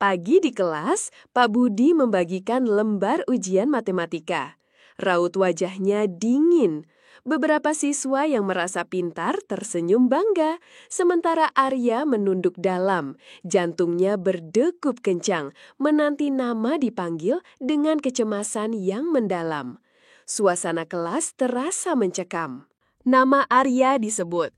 Pagi di kelas, Pak Budi membagikan lembar ujian matematika. Raut wajahnya dingin. Beberapa siswa yang merasa pintar tersenyum bangga, sementara Arya menunduk dalam. Jantungnya berdegup kencang, menanti nama dipanggil dengan kecemasan yang mendalam. Suasana kelas terasa mencekam. Nama Arya disebut.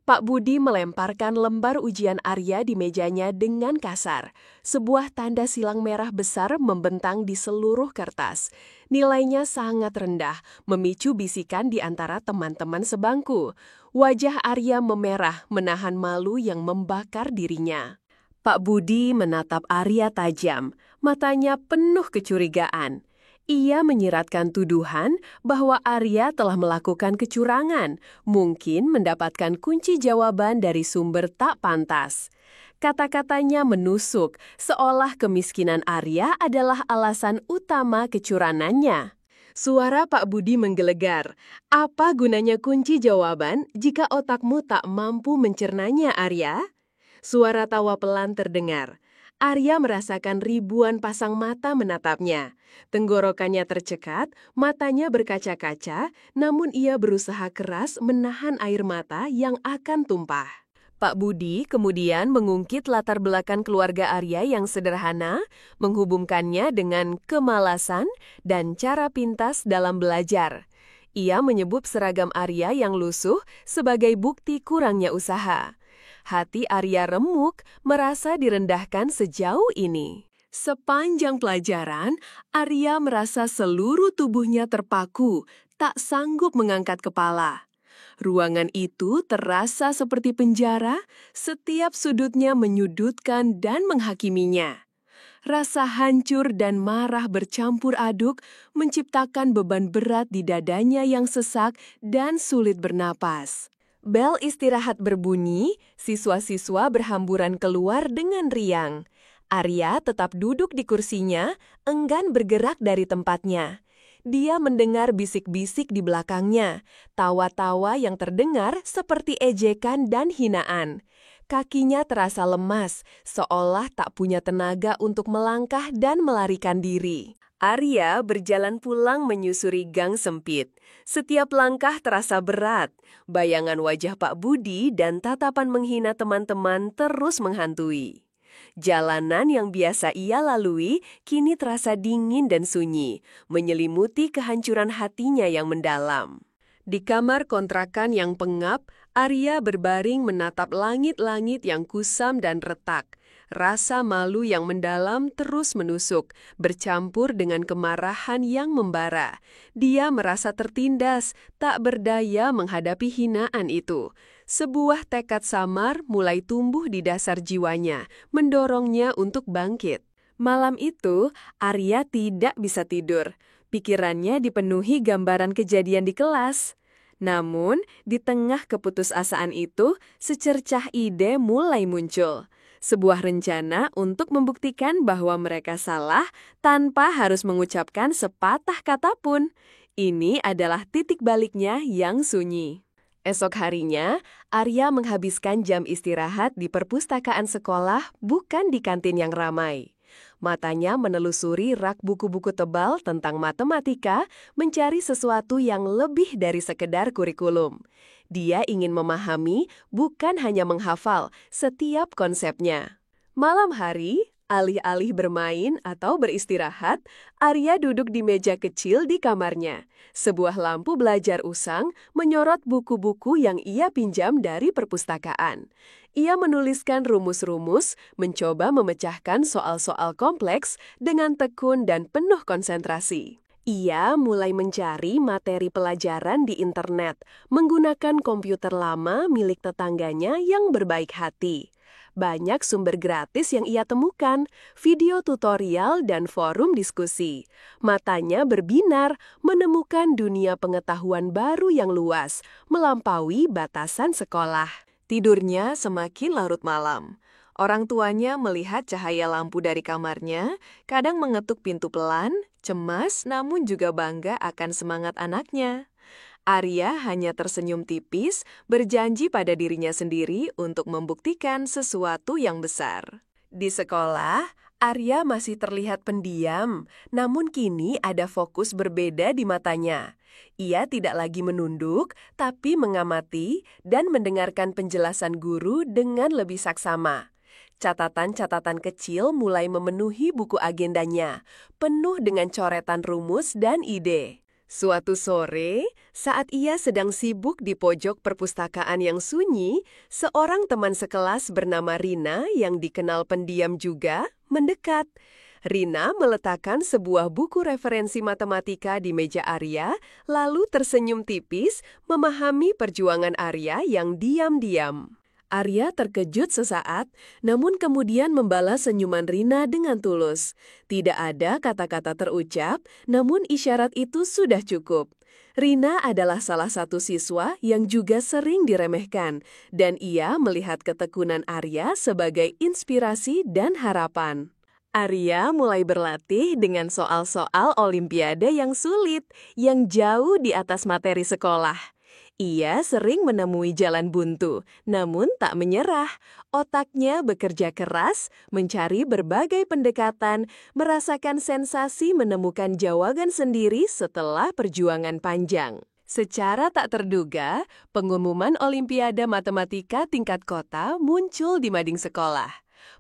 Pak Budi melemparkan lembar ujian Arya di mejanya dengan kasar. Sebuah tanda silang merah besar membentang di seluruh kertas. Nilainya sangat rendah, memicu bisikan di antara teman-teman sebangku. Wajah Arya memerah, menahan malu yang membakar dirinya. Pak Budi menatap Arya tajam, matanya penuh kecurigaan. Ia menyiratkan tuduhan bahwa Arya telah melakukan kecurangan, mungkin mendapatkan kunci jawaban dari sumber tak pantas. Kata-katanya menusuk, seolah kemiskinan Arya adalah alasan utama kecurangannya. Suara Pak Budi menggelegar. Apa gunanya kunci jawaban jika otakmu tak mampu mencernanya, Arya? Suara tawa pelan terdengar. Arya merasakan ribuan pasang mata menatapnya. Tenggorokannya tercekat, matanya berkaca-kaca, namun ia berusaha keras menahan air mata yang akan tumpah. Pak Budi kemudian mengungkit latar belakang keluarga Arya yang sederhana, menghubungkannya dengan kemalasan dan cara pintas dalam belajar. Ia menyebut seragam Arya yang lusuh sebagai bukti kurangnya usaha. Hati Arya remuk, merasa direndahkan sejauh ini. Sepanjang pelajaran, Arya merasa seluruh tubuhnya terpaku, tak sanggup mengangkat kepala. Ruangan itu terasa seperti penjara, setiap sudutnya menyudutkan dan menghakiminya. Rasa hancur dan marah bercampur aduk menciptakan beban berat di dadanya yang sesak dan sulit bernapas. Bel istirahat berbunyi, siswa-siswa berhamburan keluar dengan riang. Arya tetap duduk di kursinya, enggan bergerak dari tempatnya. Dia mendengar bisik-bisik di belakangnya, tawa-tawa yang terdengar seperti ejekan dan hinaan. Kakinya terasa lemas, seolah tak punya tenaga untuk melangkah dan melarikan diri. Arya berjalan pulang menyusuri gang sempit. Setiap langkah terasa berat. Bayangan wajah Pak Budi dan tatapan menghina teman-teman terus menghantui. Jalanan yang biasa ia lalui kini terasa dingin dan sunyi, menyelimuti kehancuran hatinya yang mendalam. Di kamar kontrakan yang pengap, Arya berbaring menatap langit-langit yang kusam dan retak. Rasa malu yang mendalam terus menusuk, bercampur dengan kemarahan yang membara. Dia merasa tertindas, tak berdaya menghadapi hinaan itu. Sebuah tekad samar mulai tumbuh di dasar jiwanya, mendorongnya untuk bangkit. Malam itu, Arya tidak bisa tidur. Pikirannya dipenuhi gambaran kejadian di kelas. Namun, di tengah keputusasaan itu, secercah ide mulai muncul. Sebuah rencana untuk membuktikan bahwa mereka salah tanpa harus mengucapkan sepatah kata pun. Ini adalah titik baliknya yang sunyi. Esok harinya, Arya menghabiskan jam istirahat di perpustakaan sekolah, bukan di kantin yang ramai. Matanya menelusuri rak buku-buku tebal tentang matematika, mencari sesuatu yang lebih dari sekedar kurikulum. Dia ingin memahami, bukan hanya menghafal, setiap konsepnya. Malam hari, alih-alih bermain atau beristirahat, Arya duduk di meja kecil di kamarnya. Sebuah lampu belajar usang menyorot buku-buku yang ia pinjam dari perpustakaan. Ia menuliskan rumus-rumus, mencoba memecahkan soal-soal kompleks dengan tekun dan penuh konsentrasi. Ia mulai mencari materi pelajaran di internet, menggunakan komputer lama milik tetangganya yang berbaik hati. Banyak sumber gratis yang ia temukan, video tutorial dan forum diskusi. Matanya berbinar, menemukan dunia pengetahuan baru yang luas, melampaui batasan sekolah. Tidurnya semakin larut malam. Orang tuanya melihat cahaya lampu dari kamarnya, kadang mengetuk pintu pelan, cemas namun juga bangga akan semangat anaknya. Arya hanya tersenyum tipis, berjanji pada dirinya sendiri untuk membuktikan sesuatu yang besar. Di sekolah, Arya masih terlihat pendiam, namun kini ada fokus berbeda di matanya. Ia tidak lagi menunduk, tapi mengamati dan mendengarkan penjelasan guru dengan lebih saksama. Catatan-catatan kecil mulai memenuhi buku agendanya, penuh dengan coretan rumus dan ide. Suatu sore, saat ia sedang sibuk di pojok perpustakaan yang sunyi, seorang teman sekelas bernama Rina yang dikenal pendiam juga mendekat. Rina meletakkan sebuah buku referensi matematika di meja Arya, lalu tersenyum tipis memahami perjuangan Arya yang diam-diam. Arya terkejut sesaat, namun kemudian membalas senyuman Rina dengan tulus. Tidak ada kata-kata terucap, namun isyarat itu sudah cukup. Rina adalah salah satu siswa yang juga sering diremehkan, dan ia melihat ketekunan Arya sebagai inspirasi dan harapan. Arya mulai berlatih dengan soal-soal Olimpiade yang sulit, yang jauh di atas materi sekolah. Ia sering menemui jalan buntu, namun tak menyerah. Otaknya bekerja keras, mencari berbagai pendekatan, merasakan sensasi menemukan jawaban sendiri setelah perjuangan panjang. Secara tak terduga, pengumuman Olimpiade Matematika tingkat kota muncul di mading sekolah.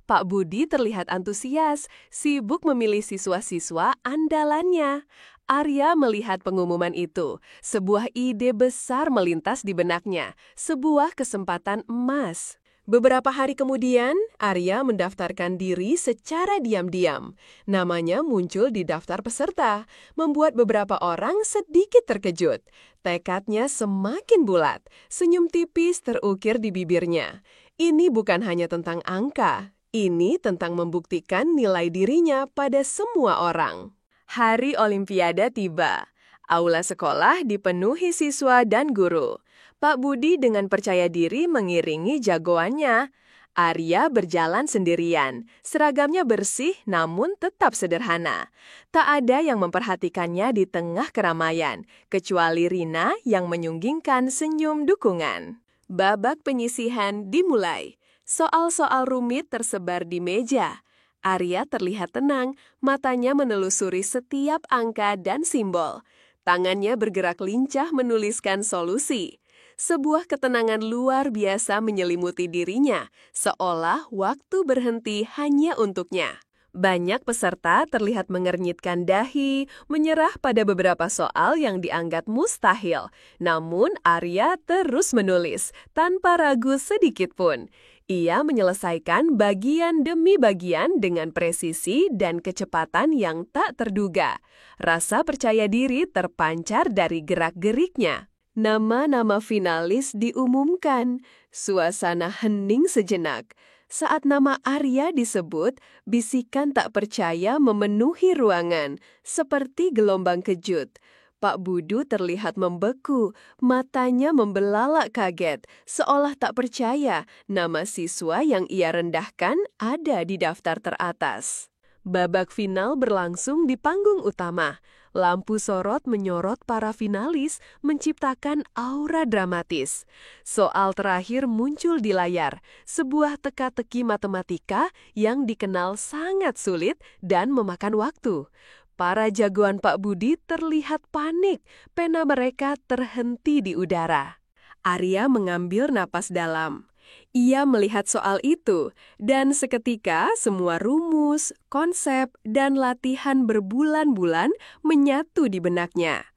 Pak Budi terlihat antusias, sibuk memilih siswa-siswa andalannya. Arya melihat pengumuman itu. Sebuah ide besar melintas di benaknya, sebuah kesempatan emas. Beberapa hari kemudian, Arya mendaftarkan diri secara diam-diam. Namanya muncul di daftar peserta, membuat beberapa orang sedikit terkejut. Tekadnya semakin bulat, senyum tipis terukir di bibirnya. Ini bukan hanya tentang angka, ini tentang membuktikan nilai dirinya pada semua orang. Hari Olimpiade tiba. Aula sekolah dipenuhi siswa dan guru. Pak Budi dengan percaya diri mengiringi jagoannya. Arya berjalan sendirian. Seragamnya bersih namun tetap sederhana. Tak ada yang memperhatikannya di tengah keramaian, kecuali Rina yang menyunggingkan senyum dukungan. Babak penyisihan dimulai. Soal-soal rumit tersebar di meja. Arya terlihat tenang, matanya menelusuri setiap angka dan simbol. Tangannya bergerak lincah menuliskan solusi. Sebuah ketenangan luar biasa menyelimuti dirinya, seolah waktu berhenti hanya untuknya. Banyak peserta terlihat mengernyitkan dahi, menyerah pada beberapa soal yang dianggap mustahil. Namun Arya terus menulis, tanpa ragu sedikit pun. Ia menyelesaikan bagian demi bagian dengan presisi dan kecepatan yang tak terduga. Rasa percaya diri terpancar dari gerak-geriknya. Nama-nama finalis diumumkan. Suasana hening sejenak. Saat nama Arya disebut, bisikan tak percaya memenuhi ruangan, seperti gelombang kejut. Pak Budu terlihat membeku, matanya membelalak kaget, seolah tak percaya nama siswa yang ia rendahkan ada di daftar teratas. Babak final berlangsung di panggung utama. Lampu sorot menyorot para finalis, menciptakan aura dramatis. Soal terakhir muncul di layar, sebuah teka-teki matematika yang dikenal sangat sulit dan memakan waktu. Para jagoan Pak Budi terlihat panik, pena mereka terhenti di udara. Arya mengambil napas dalam. Ia melihat soal itu, dan seketika semua rumus, konsep, dan latihan berbulan-bulan menyatu di benaknya.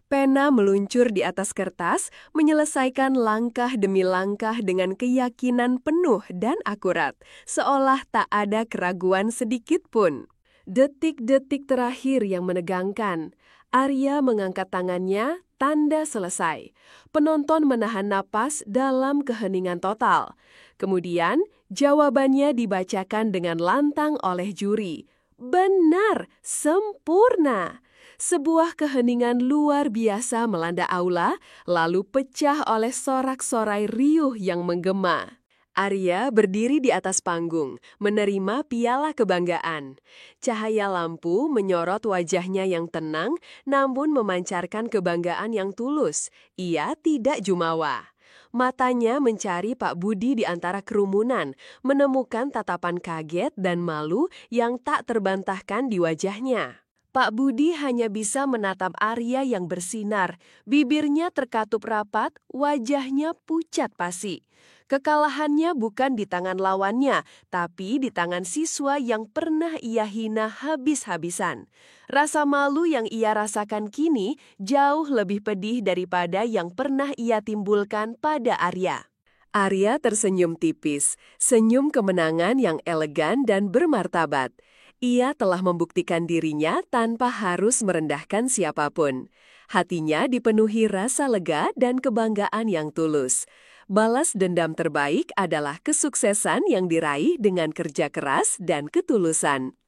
Pena meluncur di atas kertas, menyelesaikan langkah demi langkah dengan keyakinan penuh dan akurat, seolah tak ada keraguan sedikit pun. Detik-detik terakhir yang menegangkan. Arya mengangkat tangannya, tanda selesai. Penonton menahan napas dalam keheningan total. Kemudian, jawabannya dibacakan dengan lantang oleh juri. Benar, sempurna. Sebuah keheningan luar biasa melanda aula, lalu pecah oleh sorak-sorai riuh yang menggema. Arya berdiri di atas panggung, menerima piala kebanggaan. Cahaya lampu menyorot wajahnya yang tenang, namun memancarkan kebanggaan yang tulus. Ia tidak jumawa. Matanya mencari Pak Budi di antara kerumunan, menemukan tatapan kaget dan malu yang tak terbantahkan di wajahnya. Pak Budi hanya bisa menatap Arya yang bersinar, bibirnya terkatup rapat, wajahnya pucat pasi. Kekalahannya bukan di tangan lawannya, tapi di tangan siswa yang pernah ia hina habis-habisan. Rasa malu yang ia rasakan kini jauh lebih pedih daripada yang pernah ia timbulkan pada Arya. Arya tersenyum tipis, senyum kemenangan yang elegan dan bermartabat. Ia telah membuktikan dirinya tanpa harus merendahkan siapapun. Hatinya dipenuhi rasa lega dan kebanggaan yang tulus. Balas dendam terbaik adalah kesuksesan yang diraih dengan kerja keras dan ketulusan.